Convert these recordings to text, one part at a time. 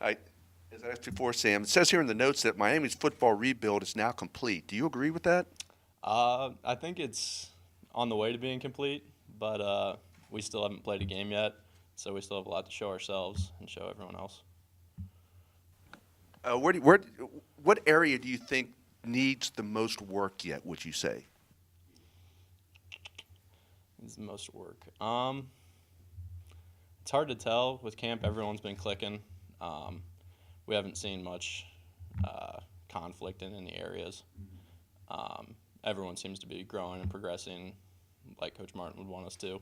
I, as I asked before, Sam, it says here in the notes that Miami's football rebuild is now complete. Do you agree with that? I think it's on the way to being complete, but we still haven't played a game yet, so we still have a lot to show ourselves and show everyone else. Where, what area do you think needs the most work yet, would you say? It's the most work. It's hard to tell. With camp, everyone's been clicking. Um, we haven't seen much uh, conflict in any areas. Everyone seems to be growing and progressing like Coach Martin would want us to.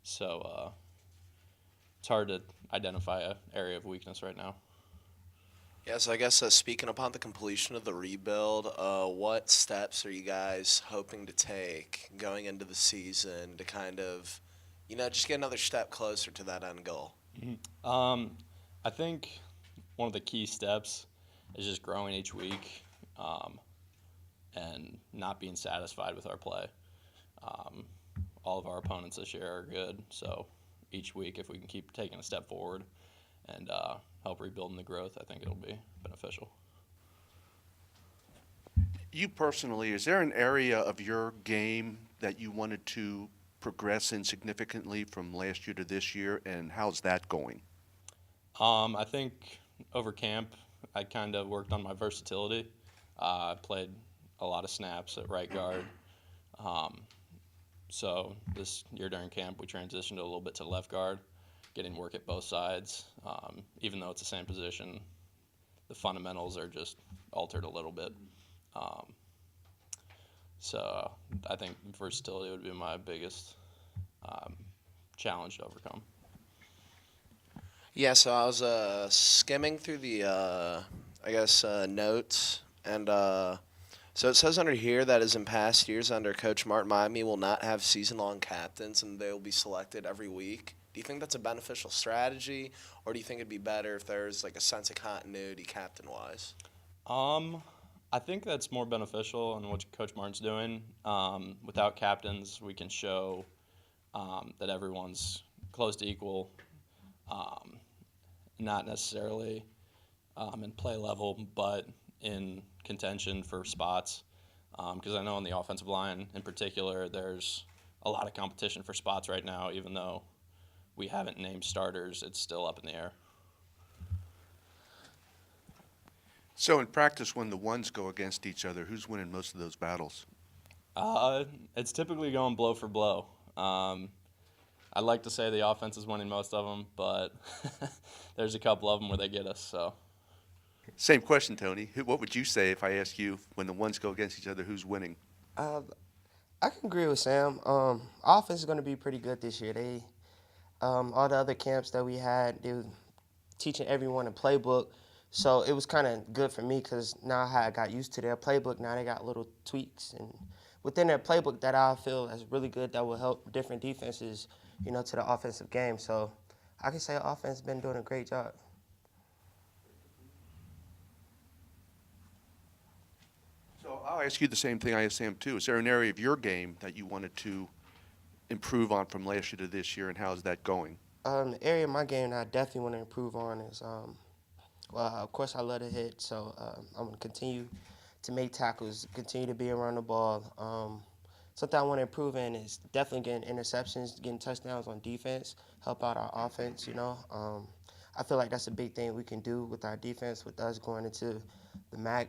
So it's hard to identify an area of weakness right now. Yeah, so I guess speaking upon the completion of the rebuild, what steps are you guys hoping to take going into the season to kind of, just get another step closer to that end goal? Um, I think one of the key steps is just growing each week um, and not being satisfied with our play. Um, all of our opponents this year are good, so each week, if we can keep taking a step forward and help rebuilding the growth, I think it'll be beneficial. You personally, is there an area of your game that you wanted to progress in significantly from last year to this year, and how's that going? I think over camp, I kind of worked on my versatility. I played a lot of snaps at right guard. Um, so this year during camp, we transitioned a little bit to left guard, getting work at both sides. Even though it's the same position, the fundamentals are just altered a little bit. Um, so I think versatility would be my biggest um, challenge to overcome. Yeah, so I was skimming through the, notes, and so it says under here that as in past years under Coach Martin, Miami will not have season-long captains, and they will be selected every week. Do you think that's a beneficial strategy, or do you think it'd be better if there's like a sense of continuity captain-wise? Um, I think that's more beneficial in what Coach Martin's doing. Without captains, we can show that everyone's close to equal, um, not necessarily in play level, but in contention for spots. Because I know on the offensive line in particular, there's a lot of competition for spots right now, even though we haven't named starters, it's still up in the air. So in practice, when the ones go against each other, who's winning most of those battles? It's typically going blow for blow. Um, I'd like to say the offense is winning most of them, but there's a couple of them where they get us. So Same question, Tony. What would you say if I ask you when the ones go against each other, who's winning? Uh, I can agree with Sam. Offense is going to be pretty good this year. All the other camps that we had, they were teaching everyone a playbook. So it was kind of good for me because now I got used to their playbook. Now they got little tweaks and within their playbook that I feel is really good that will help different defenses, to the offensive game. So I can say offense has been doing a great job. So I'll ask you the same thing I asked Sam too. Is there an area of your game that you wanted to improve on from last year to this year, and how's that going? The area of my game that I definitely want to improve on is, well, of course, I love to hit, so I'm going to continue to make tackles, continue to be around the ball. Something I want to improve in is definitely getting interceptions, getting touchdowns on defense, help out our offense. I feel like that's a big thing we can do with our defense, with us going into the MAC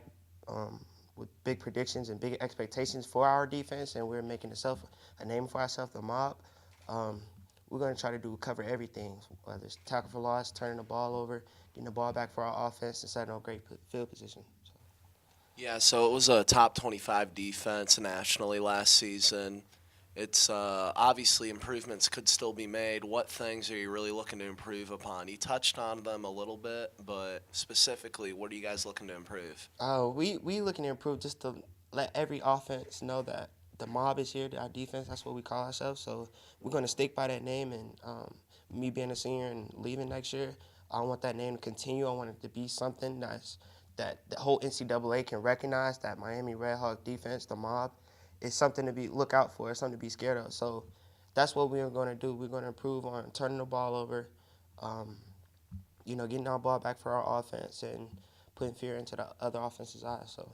with big predictions and big expectations for our defense, and we're making a name for ourselves, the mob. Um, we're going to try to cover everything, whether it's tackle for loss, turning the ball over, getting the ball back for our offense, and setting a great field position. So. Yeah, so it was a top 25 defense nationally last season. It's obviously improvements could still be made. What things are you really looking to improve upon? You touched on them a little bit, but specifically, what are you guys looking to improve? We looking to improve just to let every offense know that the mob is here, our defense, that's what we call ourselves. So we're going to stick by that name. And me being a senior and leaving next year, I want that name to continue. I want it to be something that the whole NCAA can recognize, that Miami Redhawk defense, the mob, is something to be look out for. It's something to be scared of. So that's what we're going to do. We're going to improve on turning the ball over, um, getting our ball back for our offense and putting fear into the other offense's eyes. So